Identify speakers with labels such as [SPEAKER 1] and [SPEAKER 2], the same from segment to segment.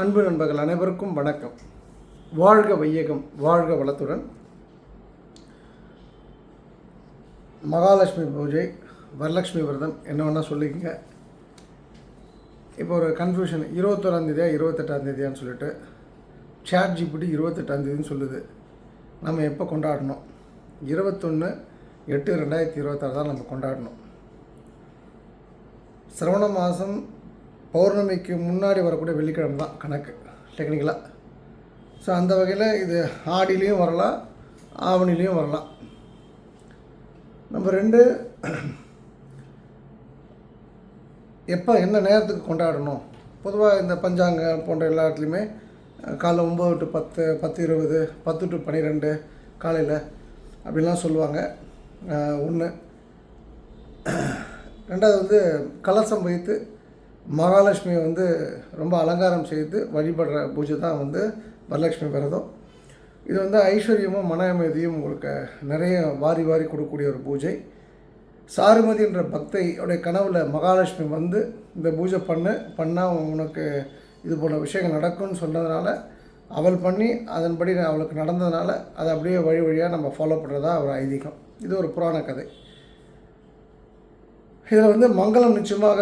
[SPEAKER 1] அன்பு நண்பர்கள் அனைவருக்கும் வணக்கம். வாழ்க வையகம், வாழ்க வளத்துடன். மகாலட்சுமி பூஜை, வரலட்சுமி விரதம் என்ன வேணால் சொல்லிக்கங்க. இப்போ ஒரு கன்ஃபியூஷன், 21ஆந்தேதியா 28ஆந்தேதியான்னு சொல்லிட்டு சாட் ஜிபிடி 28ஆந்தேதின்னு சொல்லுது. நம்ம எப்போ கொண்டாடணும்? 21/8/2026 தான் நம்ம கொண்டாடணும். சிரவண மாதம் பௌர்ணமிக்கு முன்னாடி வரக்கூடிய வெள்ளிக்கிழமை தான் கணக்கு டெக்னிக்கலாக. ஸோ அந்த வகையில் இது ஆடிலையும் வரலாம், ஆவணிலையும் வரலாம். நம்பர் 2, எப்போ என்ன நேரத்துக்கு கொண்டாடணும்? பொதுவாக இந்த பஞ்சாங்க போன்ற எல்லா இடத்துலையுமே காலைல 9 to 10, 10:20, 10 to 12 காலையில் அப்படிலாம் சொல்லுவாங்க. ஒன்று. ரெண்டாவது கலசம் வைத்து மகாலட்சுமியை ரொம்ப அலங்காரம் செய்து வழிபடுற பூஜை தான் வரலட்சுமி விரதம். இது ஐஸ்வர்யமும் மன அமைதியும் உங்களுக்கு நிறைய வாரி வாரி கொடுக்கக்கூடிய ஒரு பூஜை. சாருமதி என்ற பக்தையுடைய கனவில் மகாலட்சுமி இந்த பூஜை பண்ணால் உனக்கு இது போன்ற விஷயங்கள் நடக்கும்னு சொன்னதுனால அவள் பண்ணி அதன்படி அவளுக்கு நடந்ததுனால அதை அப்படியே வழி வழியாக நம்ம ஃபாலோ பண்ணுறதா ஒரு ஐதீகம். இது ஒரு புராண கதை. இதில் மங்களம் நிச்சயமாக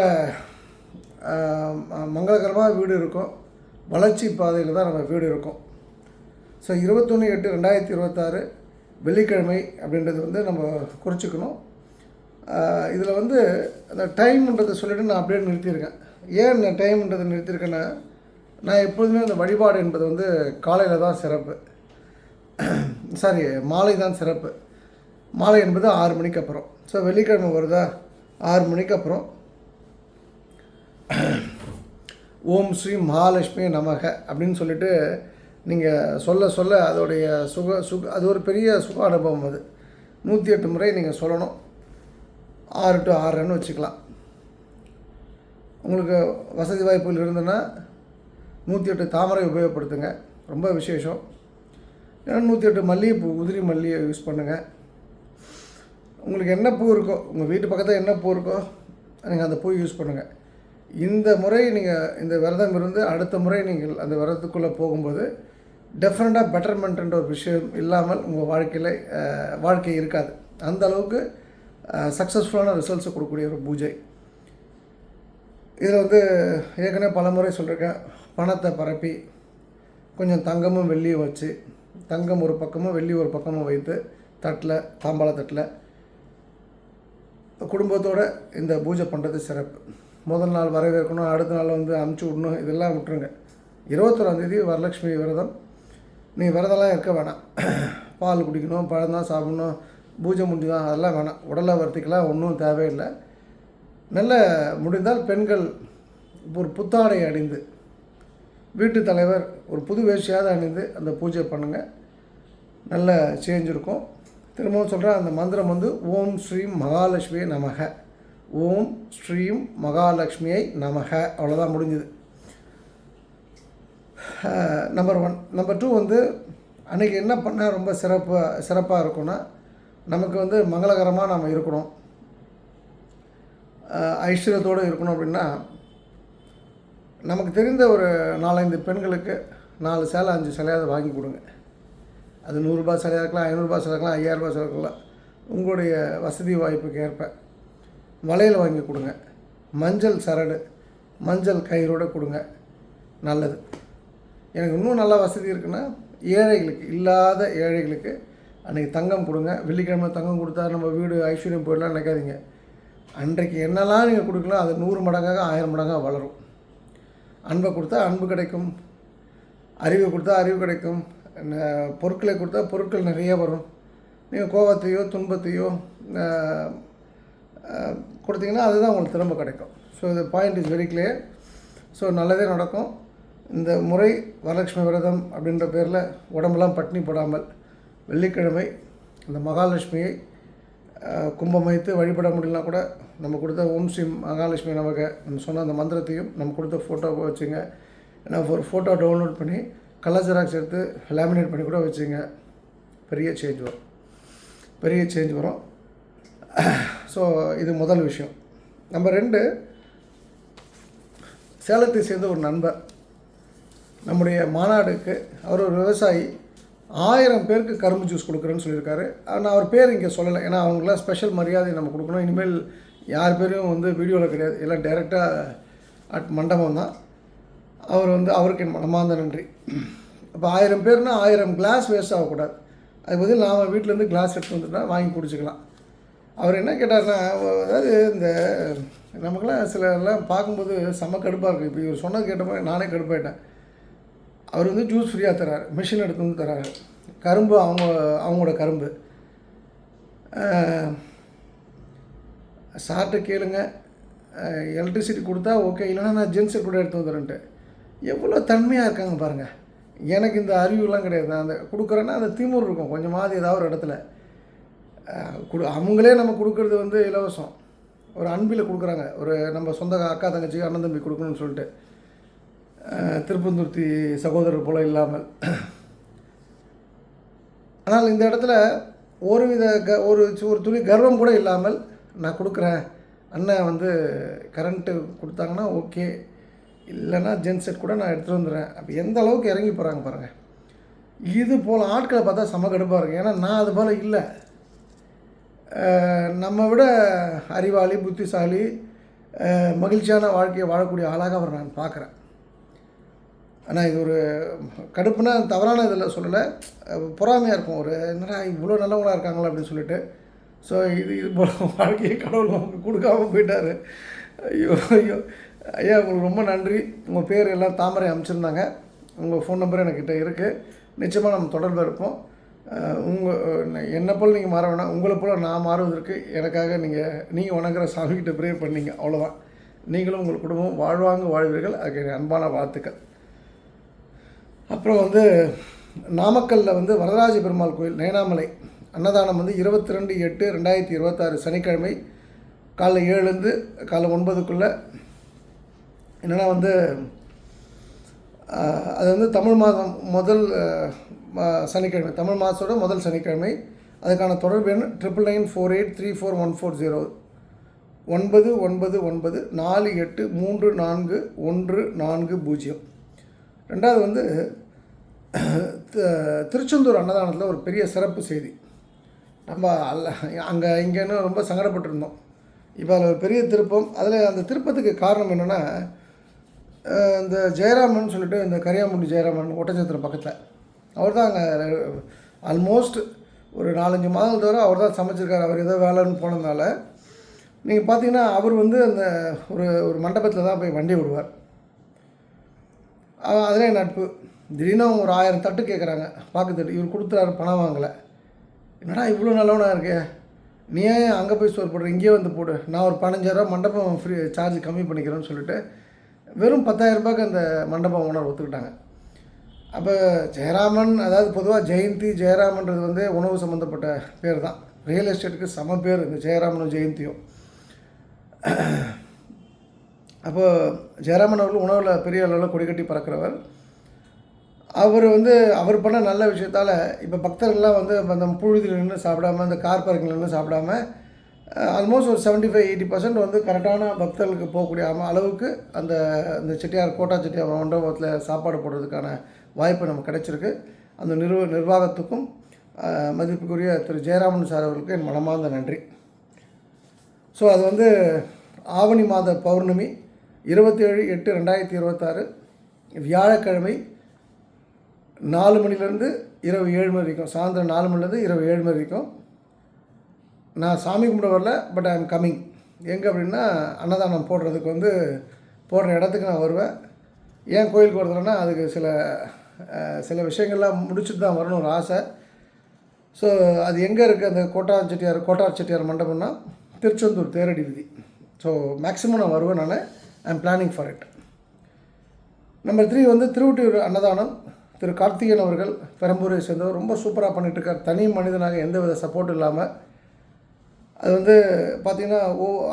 [SPEAKER 1] மங்களகரமாக வீடு இருக்கும், வளர்ச்சி பாதையில் தான் நம்ம வீடு இருக்கும். ஸோ 21/8/2026 வெள்ளிக்கிழமை அப்படின்றது நம்ம குறிச்சிக்கணும். இதில் அந்த டைம்ன்றதை சொல்லிவிட்டு நான் அப்படியே நிறுத்தியிருக்கேன். ஏன் நான் டைம்ன்றதை நிறுத்தியிருக்கேன்னா, நான் எப்பொழுதுமே அந்த வழிபாடு என்பது காலையில் தான் சிறப்பு, மாலை தான் சிறப்பு. மாலை என்பது 6 மணிக்கு அப்புறம். ஸோ வெள்ளிக்கிழமை வருதா, 6 மணிக்கு அப்புறம் ஓம் ஸ்ரீ மகாலட்சுமி நமக அப்படின்னு சொல்லிட்டு நீங்கள் சொல்ல அதோடைய அது ஒரு பெரிய சுக அனுபவம். அது 108 முறை நீங்கள் சொல்லணும். 6 to 6 வச்சுக்கலாம். உங்களுக்கு வசதி வாய்ப்புகள் இருந்ததுன்னா 108 தாமரை உபயோகப்படுத்துங்க, ரொம்ப விசேஷம். ஏன்னா 108 மல்லிகைப்பூ, உதிரி மல்லியை யூஸ் பண்ணுங்கள். உங்களுக்கு என்ன பூ இருக்கோ, உங்கள் வீட்டு பக்கத்தில் என்ன பூ இருக்கோ நீங்கள் அந்த பூ யூஸ் பண்ணுங்கள். இந்த முறை நீங்கள் இந்த விரதம் இருந்து அடுத்த முறை நீங்கள் அந்த விரதத்துக்குள்ளே போகும்போது டெஃபினட்டாக பெட்டர்மெண்ட்ன்ற ஒரு விஷயம் இல்லாமல் உங்கள் வாழ்க்கை இருக்காது. அந்த அளவுக்கு சக்ஸஸ்ஃபுல்லான ரிசல்ட்ஸை கொடுக்கக்கூடிய ஒரு பூஜை. இதில் ஏற்கனவே பல முறை சொல்லியிருக்கேன், பணத்தை பரப்பி கொஞ்சம் தங்கமும் வெள்ளியும் வச்சு, தங்கம் ஒரு பக்கமும் வெள்ளி ஒரு பக்கமும் வைத்து தட்டில், தாம்பாள தட்டில் குடும்பத்தோடு இந்த பூஜை பண்ணுறது சிறப்பு. முதல் நாள் வரவேற்கணும், அடுத்த நாள் அமுச்சு விடணும், இதெல்லாம் விட்டுருங்க. 21ஆந்தேதி வரலட்சுமி விரதம். நீங்கள் விரதம்லாம் இருக்க வேணாம். பால் குடிக்கணும், பழம் தான் சாப்பிடணும், பூஜை முடிஞ்சு தான், அதெல்லாம் வேணாம். உடலை வருத்திக்கலாம் ஒன்றும் தேவையில்லை. நல்ல முடிந்தால் பெண்கள் ஒரு புத்தாடை அணிந்து, வீட்டு தலைவர் ஒரு புது வேஷ்டியாவது அணிந்து அந்த பூஜை பண்ணுங்கள். நல்ல சேஞ்ச் இருக்கும். திரும்பவும் சொல்கிறேன், அந்த மந்திரம் ஓம் ஸ்ரீம் மகாலட்சுமியை நமக, ஓம் ஸ்ரீம் மகாலட்சுமியை நமக. அவ்வளோதான், முடிஞ்சுது. நம்பர் 1. நம்பர் 2 அன்றைக்கி என்ன பண்ணால் ரொம்ப சிறப்பாக இருக்கும்னா, நமக்கு மங்களகரமாக நம்ம இருக்கணும், ஐஸ்வர்யத்தோடு இருக்கணும். அப்படின்னா நமக்கு தெரிந்த ஒரு 4-5 பெண்களுக்கு 4 சேலை 5 சேலையாவது வாங்கி கொடுங்க. அது 100 ரூபாய் சேலையாக இருக்கலாம், 500 ரூபாய் சேலை இருக்கலாம், 5000 ரூபாய் சேலை இருக்கலாம். உங்களுடைய வசதி வாய்ப்புக்கு ஏற்ப வளையல் வாங்கி கொடுங்க. மஞ்சள் சரடு, மஞ்சள் கயிறோடு கொடுங்க, நல்லது. எனக்கு இன்னும் நல்ல வசதி இருக்குன்னா, ஏழைகளுக்கு, இல்லாத ஏழைகளுக்கு அன்றைக்கி தங்கம் கொடுங்க. வெள்ளிக்கிழமை தங்கம் கொடுத்தா நம்ம வீடு ஐஸ்வர்யம் போயிடலாம் நினைக்காதீங்க. அன்றைக்கு என்னெல்லாம் நீங்கள் கொடுக்கலாம் அது 100 மடங்காக 1000 மடங்காக வளரும். அன்பை கொடுத்தா அன்பு கிடைக்கும், அறிவை கொடுத்தா அறிவு கிடைக்கும், பொருட்களை கொடுத்தா பொருட்கள் நிறைய வரும். நீங்கள் கோபத்தையோ துன்பத்தையோ கொடுத்தீங்கன்னா அதுதான் உங்களுக்கு திரும்ப கிடைக்கும். ஸோ இந்த point is very clear. So நல்லதே நடக்கும். இந்த முறை வரலட்சுமி விரதம் அப்படின்ற பேரில் உடம்பெல்லாம் பட்டினி போடாமல் வெள்ளிக்கிழமை அந்த மகாலட்சுமியை கும்பம் வைத்து வழிபட முடியலனா கூட நம்ம கொடுத்த ஓம் ஸ்ரீ மகாலட்சுமி நமக்கு நம்ம சொன்ன அந்த மந்திரத்தையும் நம்ம கொடுத்த ஃபோட்டோவை வச்சுங்க. ஏன்னா ஒரு ஃபோட்டோ டவுன்லோட் பண்ணி கலர் ஜெராக்ஸ் எடுத்து லேமினேட் பண்ணி கூட வச்சுங்க. பெரிய சேஞ்ச் வரும். ஸோ இது முதல் விஷயம். நம்பர் 2, சேலத்தை சேர்ந்த ஒரு நண்பர் நம்முடைய மாநாடுக்கு அவர் ஒரு விவசாயி 1000 பேருக்கு கரும்பு ஜூஸ் கொடுக்குறேன்னு சொல்லியிருக்காரு. ஆனால் அவர் பேர் இங்கே சொல்லலை. ஏன்னா அவங்களாம் ஸ்பெஷல் மரியாதை நம்ம கொடுக்கணும். இனிமேல் யார் பேரும் வந்து வீடியோவில் கிடையாது, எல்லாம் டைரெக்டாக மண்டபம் தான். அவர் வந்து அவருக்கு என் மனமார்ந்த நன்றி. அப்போ 1000 பேர்னால் 1000 கிளாஸ் வேஸ்ட் ஆகக்கூடாது. அது பதில் நாம் வீட்டிலேருந்து கிளாஸ் எடுத்து வந்துட்டா வாங்கி குடிச்சிக்கலாம். அவர் என்ன கேட்டார்னா, அதாவது இந்த நமக்குலாம் சிலர்லாம் பார்க்கும்போது செம்ம கடுப்பாக இருக்குது. இப்போ இவர் சொன்னது கேட்டப்போ நானே கடுப்பாயிட்டேன். அவர் வந்து ஜூஸ் ஃப்ரீயாக தர்றாரு, மிஷின் எடுத்து வந்து தர்றாரு, கரும்பு அவங்களோட கரும்பு. சார்ட்ட கேளுங்க, எலக்ட்ரிசிட்டி கொடுத்தா ஓகே, இல்லைனா நான் ஜென்ஸை கூட எடுத்து வந்துடுறேன்ட்டு. எவ்வளோ தன்மையாக இருக்காங்க பாருங்கள். எனக்கு இந்த அறிவுலாம் கிடையாது. நான் அந்த கொடுக்குறேன்னா அந்த திமிர் இருக்கும் கொஞ்சமாவது ஏதாவது ஒரு இடத்துல. அவங்களே நம்ம கொடுக்குறது வந்து இலவசம், ஒரு அன்பில் கொடுக்குறாங்க. ஒரு நம்ம சொந்த அக்கா தங்கச்சி அண்ணன் தம்பி கொடுக்கணும்னு சொல்லிட்டு, திருப்பந்துர்த்தி சகோதரர் போல் இல்லாமல். ஆனால் இந்த இடத்துல ஒருவித ஒரு துளி கர்வம் கூட இல்லாமல் நான் கொடுக்குறேன், அண்ணன் வந்து கரண்ட்டு கொடுத்தாங்கன்னா ஓகே, இல்லைன்னா ஜென்செட் கூட நான் எடுத்துகிட்டு வந்துடுறேன். அப்போ எந்த அளவுக்கு இறங்கி போகிறாங்க பாருங்கள். இது போல் ஆட்களை பார்த்தா செம கடுப்பாக இருக்குது. ஏன்னா நான் அது போல் இல்லை. நம்ம விட அறிவாளி, புத்திசாலி, மகிழ்ச்சியான வாழ்க்கையை வாழக்கூடிய ஆளாக அவர் நான் பார்க்குறேன். ஆனால் இது ஒரு கடுப்புனா தவறான இதில் சொல்லலை, பொறாமையாக இருக்கும். ஒரு என்னடா இவ்வளோ நல்லவங்களாக இருக்காங்களா அப்படின்னு சொல்லிட்டு. ஸோ இது போல் வாழ்க்கையை கடவுள் நமக்கு கொடுக்காம போயிட்டார். ஐயோ ஐயோ ஐயா, உங்களுக்கு ரொம்ப நன்றி. உங்கள் பேர் எல்லாம் தாமரை அமைச்சிருந்தாங்க. உங்கள் ஃபோன் நம்பர் என்கிட்ட இருக்குது. நிச்சயமாக நம்ம தொடர்பில் இருப்போம். என்னை போல் நீங்கள் மாற வேணாம், உங்களை போல் நான் மாறுவதற்கு எனக்காக நீங்கள் வணங்குற சாமிக்கிட்ட ப்ரே பண்ணீங்க, அவ்வளோதான். நீங்களும் உங்கள் குடும்பம் வாழ்வாங்க வாழ்வீர்கள். அதுக்கு அன்பான வாழ்த்துக்கள். அப்புறம் வந்து நாமக்கல்லில் வந்து வரதராஜ பெருமாள் கோயில் நேனாமலை அன்னதானம் வந்து 22/8/2026 சனிக்கிழமை காலைல 7லேருந்து காலைல 9க்குள்ளே. என்னென்னா வந்து அது வந்து தமிழ் மாதம் முதல் சனிக்கிழமை, தமிழ் மாதத்தோட முதல் சனிக்கிழமை. அதுக்கான தொடர்பு எண் 9994834140 999948341410. ரெண்டாவது வந்து திருச்செந்தூர் அன்னதானத்தில் ஒரு பெரிய சிறப்பு செய்தி. நம்ம இங்கேன்னு ரொம்ப சங்கடப்பட்டிருந்தோம். இப்போ அதில் ஒரு பெரிய திருப்பம். அதில் அந்த திருப்பத்துக்கு காரணம் என்னென்னா, இந்த ஜெயராமன் சொல்லிட்டு, இந்த கரியாமுண்டி ஜெயராமன் ஒட்டச்சத்திரம் பக்கத்தில், அவர் தான் அங்கே ஆல்மோஸ்ட் ஒரு 4-5 மாதங்கள் தவிர அவர் தான் சமைச்சிருக்காரு. அவர் ஏதோ வேலைன்னு போனதுனால நீங்கள் பார்த்தீங்கன்னா அவர் வந்து அந்த ஒரு மண்டபத்தில் தான் போய் வண்டி விடுவார். அதிலே நட்பு. திடீர்னு அவங்க ஒரு 1000 தட்டு கேட்குறாங்க, பாக்கு தட்டு. இவர் கொடுத்துறாரு, பணம் வாங்கலை. என்னடா இவ்வளோ நல்லவனாக இருக்கே, நீ ஏன் அங்கே போய் ஸ்டோர் போடுற, இங்கேயே வந்து போடு, நான் ஒரு 15,000 மண்டபம் ஃப்ரீ சார்ஜ் கம்மி பண்ணிக்கிறேன்னு சொல்லிட்டு வெறும் 10,000 ரூபாய்க்கு அந்த மண்டபம் ஓனர் ஒத்துக்கிட்டாங்க. அப்போ ஜெயராமன், அதாவது பொதுவாக ஜெயந்தி ஜெயராமன்றது வந்து உணவு சம்மந்தப்பட்ட பேர் தான். ரியல் எஸ்டேட்டுக்கு சம பேர் இந்த ஜெயராமனும் ஜெயந்தியும். அப்போது ஜெயராமன் அவர்கள் உணவில் பெரிய அளவில் கொடி கட்டி பறக்கிறவர். அவர் பண்ண நல்ல விஷயத்தால் இப்போ பக்தர்கள்லாம் வந்து அந்த புழுதியில் நின்று சாப்பிடாமல், அந்த கார் பார்க்கிங்கில் நின்று சாப்பிடாம, ஆல்மோஸ்ட் ஒரு 75-80% வந்து கரெக்டான பக்தர்களுக்கு போகக்கூடிய அளவுக்கு அந்த செட்டியார் கோட்டா செட்டியார் மண்டபத்தில் சாப்பாடு போடுறதுக்கான வாய்ப்பு நமக்கு கிடைச்சிருக்கு. அந்த நிர்வாகத்துக்கும் மதிப்புக்குரிய திரு ஜெயராமன் சார் அவர்களுக்கு என் மனமார்ந்த நன்றி. ஸோ அது வந்து ஆவணி மாத பௌர்ணமி 27/8/2026 வியாழக்கிழமை 4 மணிலேருந்து இரவு 7 மணி வரைக்கும், சாயந்தரம் 4 மணிலேருந்து இரவு 7 மணி வரைக்கும். நான் சாமி கும்பிட வரல, பட் ஐ எம் கம்மிங். எங்கே அப்படின்னா, அன்னதானம் போடுறதுக்கு வந்து போடுற இடத்துக்கு நான் வருவேன். ஏன் கோயிலுக்கு வருதுன்னா, அதுக்கு சில விஷயங்கள்லாம் முடிச்சுட்டு தான் வரணும் ஒரு ஆசை. ஸோ அது எங்கே இருக்குது, அந்த கோட்டார் செட்டியார் மண்டபம்னா திருச்செந்தூர் தேரடி வீதி. ஸோ மேக்ஸிமம் நான் வருவேன். I am planning for it. Number 3 வந்து திருவொற்றியூர் அன்னதானம். திரு கார்த்திகேயன் அவர்கள் பெரம்பூரை சேர்ந்தவர், ரொம்ப சூப்பராக பண்ணிகிட்ருக்கார். தனி மனிதனாக எந்தவித சப்போர்ட் இல்லாமல். அது வந்து பார்த்திங்கன்னா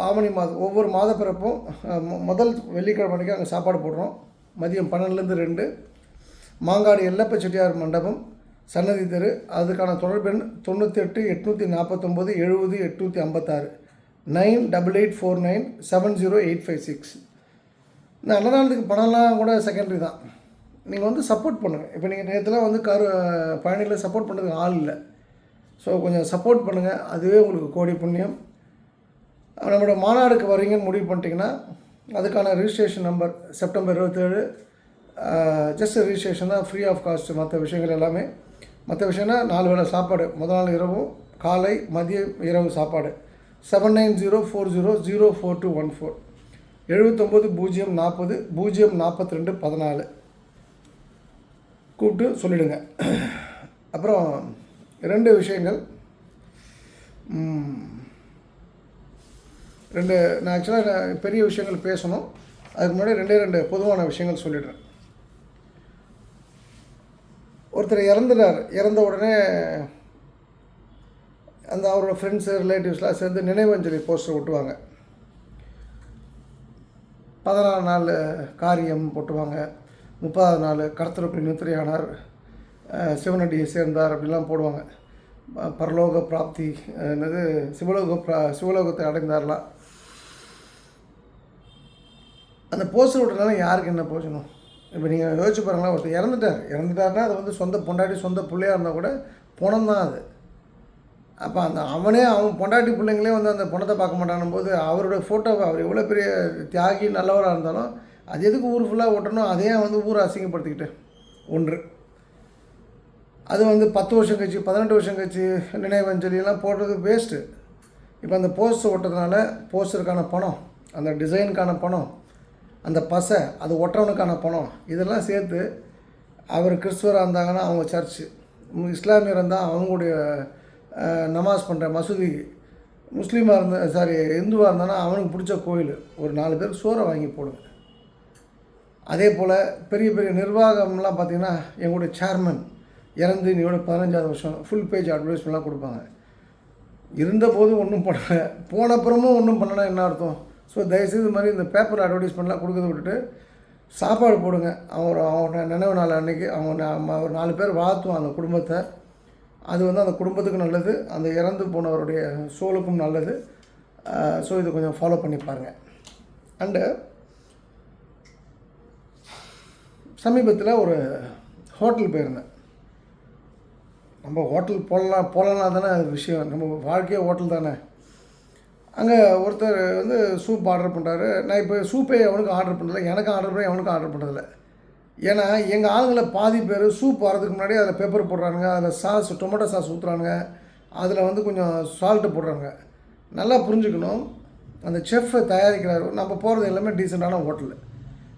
[SPEAKER 1] ஆவணி மாதம் ஒவ்வொரு மாத பிறப்பும் முதல் வெள்ளிக்கிழமை அன்றைக்கி அங்கே சாப்பாடு போடுறோம். மதியம் 12லேருந்து 2. மாங்காடு எல்லப்ப செட்டியார் மண்டபம், சன்னதி தெரு. அதுக்கான தொடர்பு எண் 98-849-70-856 98849-70856. இந்த அன்னதானத்துக்கு பணம்லாம் கூட செகண்டரி தான். நீங்கள் வந்து சப்போர்ட் பண்ணுங்கள். இப்போ நீங்கள் நேற்றுலாம் வந்து பயணியில் சப்போர்ட் பண்ணுறதுக்கு ஆள் இல்லை. ஸோ கொஞ்சம் சப்போர்ட் பண்ணுங்கள், அதுவே உங்களுக்கு கோடி புண்ணியம். நம்மளோட மாநாடுக்கு வரீங்கன்னு முடிவு பண்ணிட்டீங்கன்னா அதுக்கான registration number September 27. Just registration தான், ஃப்ரீ ஆஃப் காஸ்ட். மற்ற விஷயங்கள் எல்லாமே, மற்ற விஷயம்னா 4 வேளை சாப்பாடு, முதல் நாள் இரவும் காலை மதியம் இரவு சாப்பாடு. 7904004214 79 040 042 14 கூப்பிட்டு சொல்லிவிடுங்க. அப்புறம் 2 விஷயங்கள். நான் ஆக்சுவலாக பெரிய விஷயங்கள் பேசணும். அதுக்கு முன்னாடி 2 பொதுவான விஷயங்கள் சொல்லிடுறேன். ஒருத்தர் இறந்துட்டார். இறந்த உடனே அந்த அவரோட ஃப்ரெண்ட்ஸு ரிலேட்டிவ்ஸ்லாம் சேர்ந்து நினைவஞ்சலி போஸ்டர் ஒட்டுவாங்க. 14 நாள் காரியம் போட்டுவாங்க, 30வது நாள் கர்த்தருக்கு நித்திரையானார், சிவனடியை சேர்ந்தார் அப்படிலாம் போடுவாங்க. பரலோக பிராப்தி, என்னது சிவலோகத்தை அடைந்தார்லாம். அந்த போஸ்டர் விட்டனால யாருக்கு என்ன போச்சணும்? இப்போ நீங்கள் யோசிச்சு பாருங்களா, ஒருத்தர் இறந்துட்டார்னா அது வந்து சொந்த பொண்டாட்டி சொந்த பிள்ளையாக இருந்தால் கூட பணம் தான் அது. அப்போ அவன் பொண்டாட்டி பிள்ளைங்களே வந்து அந்த பணத்தை பார்க்க மாட்டானும் போது அவரோட ஃபோட்டோவை, அவர் எவ்வளோ பெரிய தியாகி நல்லவராக இருந்தாலும் அது எதுக்கு ஊர் ஃபுல்லாக ஓட்டணும்? அதையே வந்து ஊரை அசிங்கப்படுத்திக்கிட்டு ஒன்று. அது வந்து 10 வருஷம் கழிச்சு 18 வருஷம் கழிச்சு நினைவஞ்சலியெல்லாம் போடுறது வேஸ்ட்டு. இப்போ அந்த போஸ்டர் ஓட்டுறதுனால போஸ்டருக்கான பணம், அந்த டிசைனுக்கான பணம், அந்த பசை அது ஒட்டுறவனுக்கான பணம், இதெல்லாம் சேர்த்து அவர் கிறிஸ்துவராக இருந்தாங்கன்னா அவங்க சர்ச்சு, இஸ்லாமியர் இருந்தால் அவங்களுடைய நமாஸ் பண்ணுற மசூதி, முஸ்லீமாக இந்துவாக இருந்தானா அவனுக்கு பிடிச்ச கோயில், ஒரு 4 பேருக்கு சோறை வாங்கி போடுங்க. அதே போல் பெரிய பெரிய நிர்வாகம்லாம் பார்த்திங்கன்னா எங்களுடைய சேர்மன் இறந்து நீயோட 15வது வருஷம் ஃபுல் பேஜ் அட்வர்டைஸ்மெண்ட்லாம் கொடுப்பாங்க. இருந்தபோது ஒன்றும் பண்ணலை, போனப்புறமும் ஒன்றும் பண்ணனா என்ன அர்த்தம்? ஸோ தயவுசெய்து இது மாதிரி இந்த பேப்பர் அட்வர்டைஸ்மெண்ட்லாம் கொடுக்கறத விட்டுட்டு சாப்பாடு போடுங்க. அவனோட நினைவு நாள் அன்றைக்கி ஒரு 4 பேர் வாழ்த்துவான் அந்த குடும்பத்தை. அது வந்து அந்த குடும்பத்துக்கும் நல்லது, அந்த இறந்து போனவருடைய சோலுக்கும் நல்லது. ஸோ இது கொஞ்சம் ஃபாலோ பண்ணி பாருங்கள். அண்டு சமீபத்தில் ஒரு ஹோட்டல் போயிருந்தேன். நம்ம ஹோட்டல் போகலன்னா தானே அது விஷயம், நம்ம வாழ்க்கையே ஹோட்டல் தானே. அங்கே ஒருத்தர் வந்து சூப் ஆர்டர் பண்ணுறாரு. நான் இப்போ சூப்பே அவனுக்கு ஆர்டர் பண்ணுறதில்ல, எனக்கும் ஆர்டர் பண்ணி அவனுக்கும் ஆர்டர் பண்ணுறதில்ல. ஏன்னா எங்கள் ஆளுங்களை பாதி பேர் சூப் வரதுக்கு முன்னாடி அதில் பெப்பர் போடுறானுங்க, அதில் சாஸ் டொமேட்டோ சாஸ் ஊற்றுறானுங்க, அதில் வந்து கொஞ்சம் சால்ட்டு போடுறாங்க. நல்லா புரிஞ்சுக்கணும், அந்த செஃப்பை தயாரிக்கிறாரு. நம்ம போகிறது எல்லாமே டீசெண்டான ஹோட்டலு.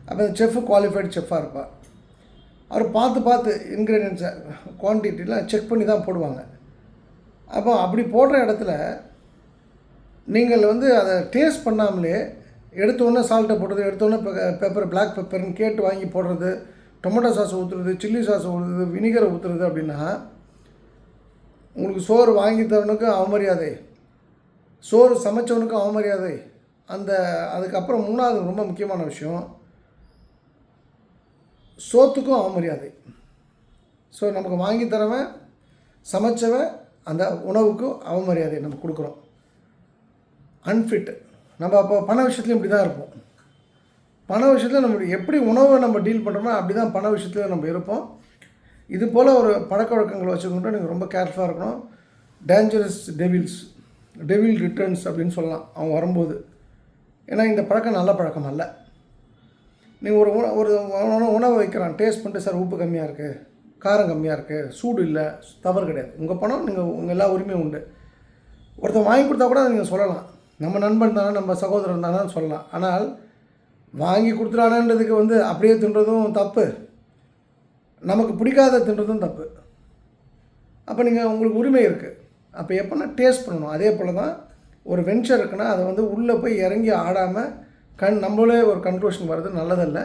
[SPEAKER 1] அப்போ அந்த செஃப்பு குவாலிஃபைடு செஃப்பாக இருப்பார். அவர் பார்த்து இன்க்ரீடியன்ஸை குவான்டிட்டிலாம் செக் பண்ணி தான் போடுவாங்க. அப்போ அப்படி போடுற இடத்துல நீங்கள் வந்து அதை டேஸ்ட் பண்ணாமலே எடுத்தோடனே சால்ட்டை போடுறது, எடுத்தோடனே பெப்பர் பிளாக் பெப்பர்னு கேட்டு வாங்கி போடுறது, டொமேட்டோ சாஸ் ஊற்றுறது, சில்லி சாஸ் ஊற்றுறது, வினிகரை ஊற்றுறது அப்படின்னா உங்களுக்கு சோறு வாங்கி தரவனுக்கு அவமரியாதை, சோறு சமைச்சவனுக்கும் அவமரியாதை. அதுக்கப்புறம் 3வது ரொம்ப முக்கியமான விஷயம், சோத்துக்கும் அவமரியாதை. ஸோ நமக்கு வாங்கி தரவன் சமைச்சவன் அந்த உணவுக்கும் அவமரியாதை நம்ம கொடுக்குறோம். அன்ஃபிட். நம்ம அப்போ பண விஷயத்துலையும் இப்படி தான் இருப்போம். பண விஷயத்தில் நம்ம எப்படி உணவை நம்ம டீல் பண்ணுறோமோ அப்படி தான் பண விஷயத்தில் நம்ம இருப்போம். இது போல் ஒரு பழக்க வழக்கங்களை வச்சுக்கிட்டு நீங்கள் ரொம்ப கேர்ஃபுல்லாக இருக்கணும். டேஞ்சரஸ் டெவில் ரிட்டர்ன்ஸ் அப்படின்னு சொல்லலாம் அவங்க வரும்போது. ஏன்னா இந்த பழக்கம் நல்ல பழக்கம் அல்ல. நீங்கள் ஒரு உணவை வைக்கிறான், டேஸ்ட் பண்ணிட்டு சார் உப்பு கம்மியாக இருக்குது, காரம் கம்மியாக இருக்குது, சூடு இல்லை, தவறு கிடையாது. உங்கள் பணம், உங்கள் எல்லா உரிமையும் உண்டு. ஒருத்தன் வாங்கி கொடுத்தா கூட அதை நீங்கள் சொல்லலாம், நம்ம நண்பன் தானே, நம்ம சகோதரன் தானே சொல்லலாம். ஆனால் வாங்கி கொடுத்துட்டானன்றதுக்கு வந்து அப்படியே தின்றதும் தப்பு, நமக்கு பிடிக்காத தின்றதும் தப்பு. அப்போ உங்களுக்கு உரிமை இருக்குது. அப்போ எப்போனா டேஸ்ட் பண்ணணும். அதே போல் தான் ஒரு வெஞ்சர் இருக்குன்னா அதை வந்து உள்ளே போய் இறங்கி ஆடாமல் நம்மளே ஒரு கன்க்ளூஷன் வர்றது நல்லதில்லை.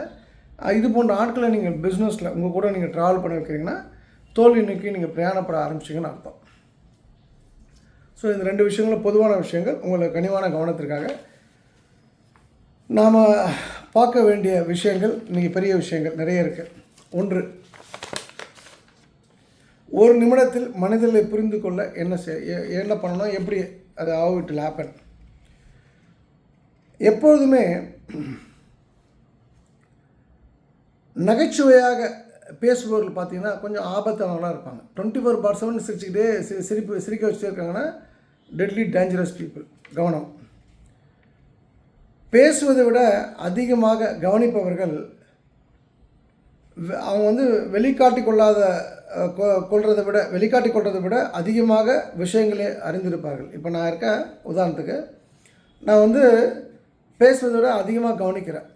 [SPEAKER 1] இது போன்ற ஆட்களை நீங்கள் பிஸ்னஸில் உங்கள் கூட நீங்கள் ட்ராவல் பண்ணி வைக்கிறீங்கன்னா தோல்வி நோக்கி நீங்கள் பிரயாணப்பட ஆரம்பிச்சிங்கன்னு அர்த்தம். ஸோ இந்த 2 விஷயங்களும் பொதுவான விஷயங்கள் உங்களுக்கு கனிவான கவனத்திற்காக. நாம் பார்க்க வேண்டிய விஷயங்கள் இன்றைக்கி பெரிய விஷயங்கள் நிறைய இருக்குது. 1, ஒரு நிமிடத்தில் மனிதர்களை புரிந்து கொள்ள என்ன பண்ணணும், எப்படி அது how it will happen. எப்பொழுதுமே நகைச்சுவையாக பேசுபவர்கள் பார்த்தீங்கன்னா கொஞ்சம் ஆபத்தானவங்களாக இருப்பாங்க. 24/7 சிரிச்சுக்கிட்டே சிரிக்க வச்சுட்டே இருக்காங்கன்னா டெட்லி டேஞ்சரஸ் பீப்புள். கவனம். பேசுவதை விட அதிகமாக கவனிப்பவர்கள் அவங்க வந்து வெளிக்காட்டி கொள்றதை விட அதிகமாக விஷயங்களே அறிந்திருப்பார்கள். இப்போ நான் இருக்கேன், உதாரணத்துக்கு நான் வந்து பேசுவதை விட அதிகமாக கவனிக்கிறேன்.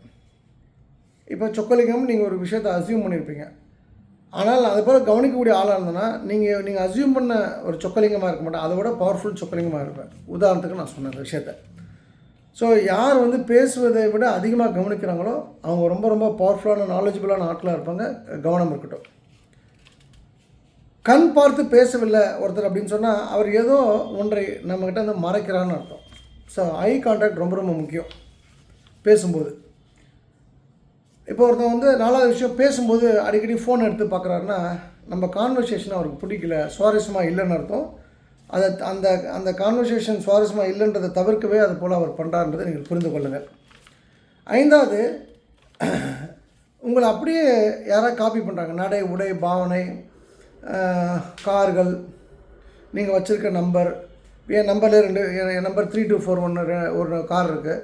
[SPEAKER 1] இப்போ சொக்கலிங்கம் நீங்கள் ஒரு விஷயத்தை அசியூம் பண்ணியிருப்பீங்க. ஆனால் அதை போல் கவனிக்கக்கூடிய ஆளாக இருந்தேன்னா நீங்கள் அசியூம் பண்ண ஒரு சொக்கலிங்கமாக இருக்க மாட்டேன், அதை விட பவர்ஃபுல் சொக்கலிங்கமாக இருப்பேன். உதாரணத்துக்கு நான் சொன்ன விஷயத்தை. ஸோ யார் வந்து பேசுவதை விட அதிகமாக கவனிக்கிறாங்களோ அவங்க ரொம்ப ரொம்ப பவர்ஃபுல்லான நாலேஜபிளான ஆட்களாக இருப்பாங்க. கவனம் இருக்கட்டும். கண் பார்த்து பேசவில்லை ஒருத்தர் அப்படின்னு சொன்னால் அவர் ஏதோ ஒன்றை நம்மக்கிட்ட வந்து மறைக்கிறான்னு அர்த்தம். ஸோ ஐ கான்டாக்ட் ரொம்ப ரொம்ப முக்கியம் பேசும்போது. இப்போ ஒருத்தன் வந்து 4வது விஷயம், பேசும்போது அடிக்கடி ஃபோன் எடுத்து பார்க்குறாருன்னா நம்ம கான்வர்சேஷன் அவருக்கு பிடிக்கல, சுவாரஸ்யமாக இல்லைன்னு அர்த்தம். அதை அந்த கான்வர்சேஷன் சுவாரஸ்யமாக இல்லைன்றதை தவிர்க்கவே அது போல் அவர் பண்ணுறாருன்றதை நீங்கள் புரிந்து கொள்ளுங்கள். 5வது, உங்களை அப்படியே யாராவது காப்பி பண்ணுறாங்க. நடை, உடை, பாவனை, கார்கள், நீங்கள் வச்சுருக்க நம்பர். என் நம்பர்லேயே என் நம்பர் 3241 ஒரு கார் இருக்குது.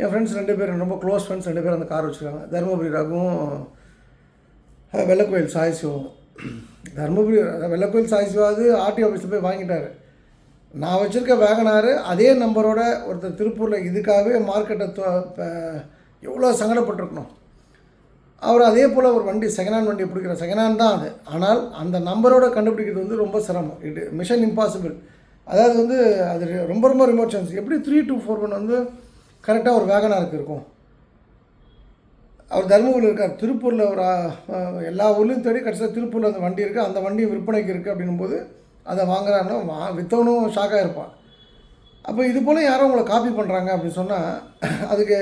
[SPEAKER 1] என் ஃப்ரெண்ட்ஸ் 2 பேர், ரொம்ப க்ளோஸ் ஃப்ரெண்ட்ஸ் 2 பேர் அந்த கார் வச்சுருக்காங்க. தருமபுரி ரகுவும் வெள்ளக்கோயில் சாய்சிவும். தருமபுரி வெள்ளக்கோயில் சாய்சிவாவது ஆர்டி ஆஃபீஸில் போய் வாங்கிட்டார். நான் வச்சுருக்க வேகனாரு அதே நம்பரோட ஒருத்தர் திருப்பூரில் இதுக்காகவே மார்க்கெட்டை எவ்வளோ சங்கடப்பட்டிருக்கணும். அவர் அதே போல் ஒரு வண்டி, செகண்ட் ஹேண்ட் வண்டி பிடிக்கிற, செகண்ட் ஹேண்ட் தான் அது, ஆனால் அந்த நம்பரோட கண்டுபிடிக்கிறது வந்து ரொம்ப சிரமம். Mission impossible. அதாவது வந்து அது ரொம்ப ரொம்ப ரிமோட் சான்ஸ். எப்படி 3241 வந்து கரெக்டாக ஒரு வேகனாருக்கு இருக்கும்? அவர் தருமபுரியில் இருக்கார். திருப்பூரில் ஒரு எல்லா ஊர்லேயும் தேடி கடைசியாக திருப்பூரில் அந்த வண்டி இருக்குது. அந்த வண்டி விற்பனைக்கு இருக்குது அப்படின்னும்போது அதை வாங்குறாருன்னா விற்றவனும் ஷாக்காக இருப்பான். அப்போ இது போல் யாரும் உங்களை காப்பி பண்ணுறாங்க அப்படின்னு சொன்னால் அதுக்கு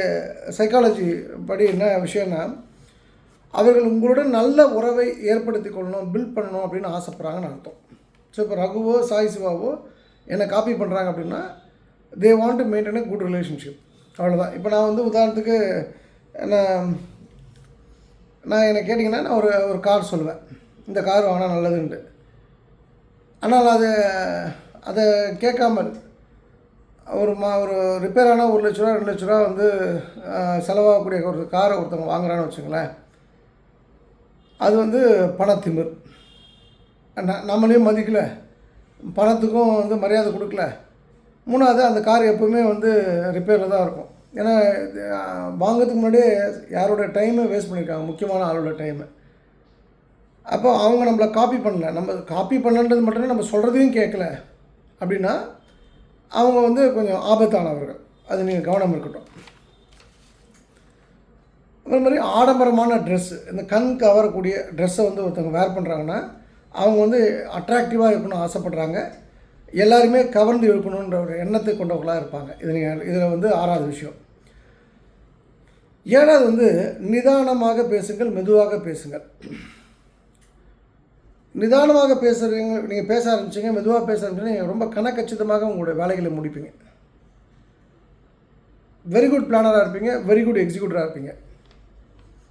[SPEAKER 1] சைக்காலஜி படி என்ன விஷயம்னா, அவர்கள் உங்களுடன் நல்ல உறவை ஏற்படுத்தி கொள்ளணும், பில்ட் பண்ணணும் அப்படின்னு ஆசைப்பட்றாங்கன்னு அர்த்தம். ஸோ இப்போ ரகுவோ சாய் சிவாவோ என்னை காப்பி பண்ணுறாங்க அப்படின்னா they want to maintain a good relationship. அவ்வளோதான். இப்போ நான் வந்து உதாரணத்துக்கு நான் என்னை கேட்டிங்கன்னா நான் ஒரு கார் சொல்லுவேன், இந்த கார் வாங்கினா நல்லதுன்ட்டு. ஆனால் அதை கேட்காமல் ஒரு ரிப்பேர் ஆனால் 1 லட்ச ரூபா 2 லட்ச ரூபா வந்து செலவாகக்கூடிய ஒரு காரை ஒருத்தவங்க வாங்குறான்னு வச்சுங்களேன், அது வந்து பணத்திமிர். நம்மளையும் மதிக்கலை, பணத்துக்கும் வந்து மரியாதை கொடுக்கல. 3வது, அந்த கார் எப்போவுமே வந்து ரிப்பேரில் தான் இருக்கும். ஏன்னா வாங்கிறதுக்கு முன்னாடியே யாரோட டைமை வேஸ்ட் பண்ணியிருக்காங்க, முக்கியமான ஆளோட டைமை. அப்போ அவங்க நம்மளை காப்பி பண்ணல, நம்ம காப்பி பண்ணன்றது மட்டும் நம்ம சொல்கிறதையும் கேட்கல அப்படின்னா அவங்க வந்து கொஞ்சம் ஆபத்தானவர்கள். அது நீங்கள் கவனம் இருக்கட்டும். அதே மாதிரி ஆடம்பரமான ட்ரெஸ்ஸு, இந்த கண் கவரக்கூடிய ட்ரெஸ்ஸை வந்து ஒருத்தவங்க வேர் பண்ணுறாங்கன்னா அவங்க வந்து அட்ராக்டிவாக இருக்கணும்னு ஆசைப்பட்றாங்க, எல்லாருமே கவர்ந்து இருக்கணுன்ற ஒரு எண்ணத்தை கொண்டவர்களாக இருப்பாங்க. இதில் வந்து 6வது விஷயம். 7வது வந்து நிதானமாக பேசுங்கள், மெதுவாக பேசுங்கள். நிதானமாக பேசுகிறீங்க, நீங்கள் பேச ஆரம்பிச்சிங்க, மெதுவாக பேச ஆரம்பிச்சிங்க, நீங்கள் ரொம்ப கணக்கச்சிதமாக உங்களுடைய வேலைகளை முடிப்பீங்க. வெரி குட் பிளானராக இருப்பீங்க, வெரி குட் எக்ஸிக்யூட்டராக இருப்பீங்க.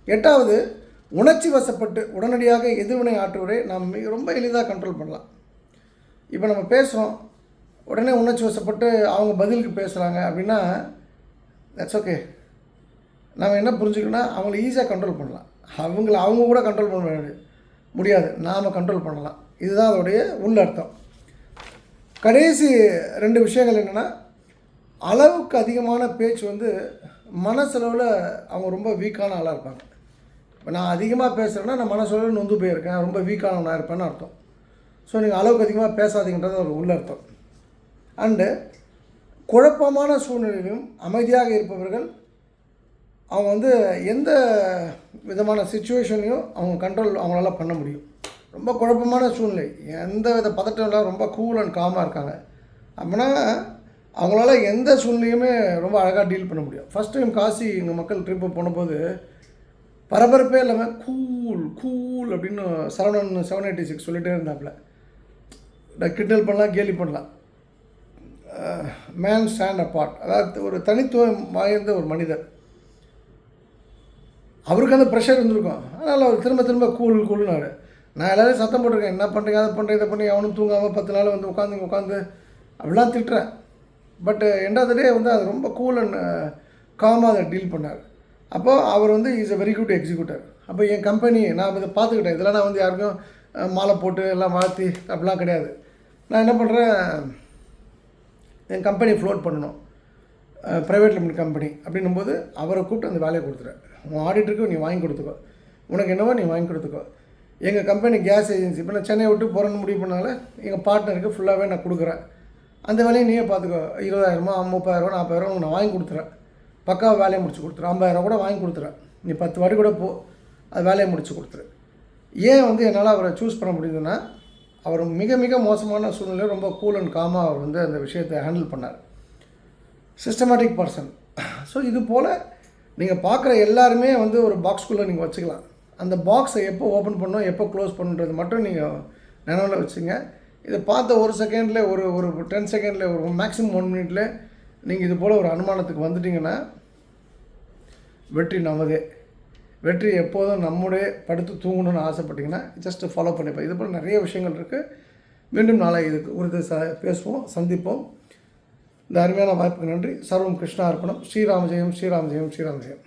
[SPEAKER 1] 8வது, உணர்ச்சி வசப்பட்டு உடனடியாக எதிர்வினை ஆற்றுவதை நாம் ரொம்ப எளிதாக கண்ட்ரோல் பண்ணலாம். இப்போ நம்ம பேசுகிறோம், உடனே உணர்ச்சி வசப்பட்டு அவங்க பதிலுக்கு பேசுகிறாங்க அப்படின்னா தட்ஸ் ஓகே. நம்ம என்ன புரிஞ்சுக்கணும்னா அவங்கள ஈஸியாக கண்ட்ரோல் பண்ணலாம். அவங்க கூட கண்ட்ரோல் பண்ண முடியாது, நாம் கண்ட்ரோல் பண்ணலாம். இதுதான் அதோடைய உள்ளர்த்தம். கடைசி 2 விஷயங்கள் என்னென்னா, அளவுக்கு அதிகமான பேச்சு வந்து மனசளவில் அவங்க ரொம்ப வீக்கான ஆளாக இருப்பாங்க. இப்போ நான் அதிகமாக பேசுகிறேன்னா நான் மனசளவில் நொந்து போயிருக்கேன், ரொம்ப வீக்கானவனாக இருப்பேன்னு அர்த்தம். ஸோ நீங்கள் அளவுக்கு அதிகமாக பேசாதீங்கன்றது ஒரு உள்ளர்த்தம். அண்டு குழப்பமான சூழ்நிலையிலும் அமைதியாக இருப்பவர்கள் அவங்க வந்து எந்த விதமான சுச்சுவேஷனையும் அவங்களால பண்ண முடியும். ரொம்ப குழப்பமான சூழ்நிலை, எந்த வித பதட்டம் இல்லை, ரொம்ப கூல் அண்ட் காமாக இருக்காங்க அப்படின்னா அவங்களால எந்த சூழ்நிலையுமே ரொம்ப அழகாக டீல் பண்ண முடியும். ஃபஸ்ட் டைம் காசி எங்கள் மக்கள் ட்ரிப்பு போனபோது பரபரப்பே இல்லாமல் கூல் அப்படின்னு 786 சொல்லிகிட்டே இருந்தாப்புல. கிண்டல் பண்ணலாம், கேலி பண்ணலாம். மேன் ஸ்டாண்ட் அப்பார்ட், அதாவது ஒரு தனித்துவம் வாய்ந்த ஒரு மனிதர். அவருக்கு அந்த ப்ரெஷர் இருந்திருக்கும். அதனால் அவர் திரும்ப திரும்ப கூல்னாரு. நான் எல்லோரும் சத்தம் போட்டிருக்கேன், என்ன பண்ணுறீங்க அதை பண்ணுறேன் இதை பண்ணி அவனும் தூங்காமல் 10 நாள் வந்து உட்காந்து அப்படிலாம் திட்டுறேன். பட் எண்ட் ஆஃப் த டே வந்து அது ரொம்ப கூல் அண்ட் காமாக அதை டீல் பண்ணார். அப்போது அவர் வந்து is a very good executor. அப்போ என் கம்பெனி நான் இதை பார்த்துக்கிட்டேன். இதெல்லாம் நான் வந்து யாருக்கும் மாலை போட்டு எல்லாம் வாழ்த்தி அப்படிலாம் கிடையாது. நான் என்ன பண்ணுறேன், என் கம்பெனி ஃப்ளோட் பண்ணணும், ப்ரைவேட் லிமிடெட் கம்பெனி அப்படின்னும்போது அவரை கூப்பிட்டு அந்த வேலையை கொடுத்துறேன். உன் ஆடிட்டருக்கு நீ வாங்கி கொடுத்துக்கோ, உனக்கு என்னவோ நீ வாங்கி கொடுத்துக்கோ. எங்கள் கம்பெனி கேஸ் ஏஜென்சி இப்போ நான் சென்னையை விட்டு போகிறேன்னு முடிவு பண்ணால எங்கள் பார்ட்னருக்கு ஃபுல்லாகவே நான் கொடுக்குறேன். அந்த வேலையை நீயே பார்த்துக்கோ. 20,000 30,000 40,000 நான் வாங்கி கொடுத்துறேன். பக்காவாக வேலையை முடிச்சு கொடுத்துறேன். 50,000 கூட வாங்கி கொடுத்துறேன். நீ 10 வாட்டி கூட போ, அது வேலையை முடிச்சு கொடுத்துரு. ஏன் வந்து என்னால் அவரை சூஸ் பண்ண முடியுதுன்னா, அவர் மிக மிக மோசமான சூழ்நிலையில் ரொம்ப கூல் அண்ட் காமாக அவர் வந்து அந்த விஷயத்தை ஹேண்டில் பண்ணார். Systematic person. ஸோ இது போல் நீங்கள் பார்க்குற எல்லாருமே வந்து ஒரு பாக்ஸ்குள்ளே நீங்கள் வச்சுக்கலாம். அந்த பாக்ஸை எப்போ ஓப்பன் பண்ணணும் எப்போ க்ளோஸ் பண்ணுன்றது மட்டும் நீங்கள் நினைவில் வச்சுங்க. இதை பார்த்த ஒரு செகண்டில் ஒரு 10 செகண்டில் ஒரு மேக்ஸிமம் 1 மினிட்ல நீங்கள் இது போல் ஒரு அனுமானத்துக்கு வந்துட்டிங்கன்னா வெற்றி நமதே. வெற்றி எப்போதும் நம்முடைய படுத்து தூங்கணும்னு ஆசைப்பட்டிங்கன்னா ஜஸ்ட்டு ஃபாலோ பண்ணிப்பேன். இது போல் நிறைய விஷயங்கள் இருக்குது. மீண்டும் நாளை இதுக்கு ஒரு பேசுவோம், சந்திப்போம். இந்த அருமையான வாய்ப்புக்கு நன்றி. சர்வம் கிருஷ்ணா அர்ப்பணம். ஸ்ரீராம ஜெயம், ஸ்ரீராம ஜெயம், ஸ்ரீராம ஜெயம்.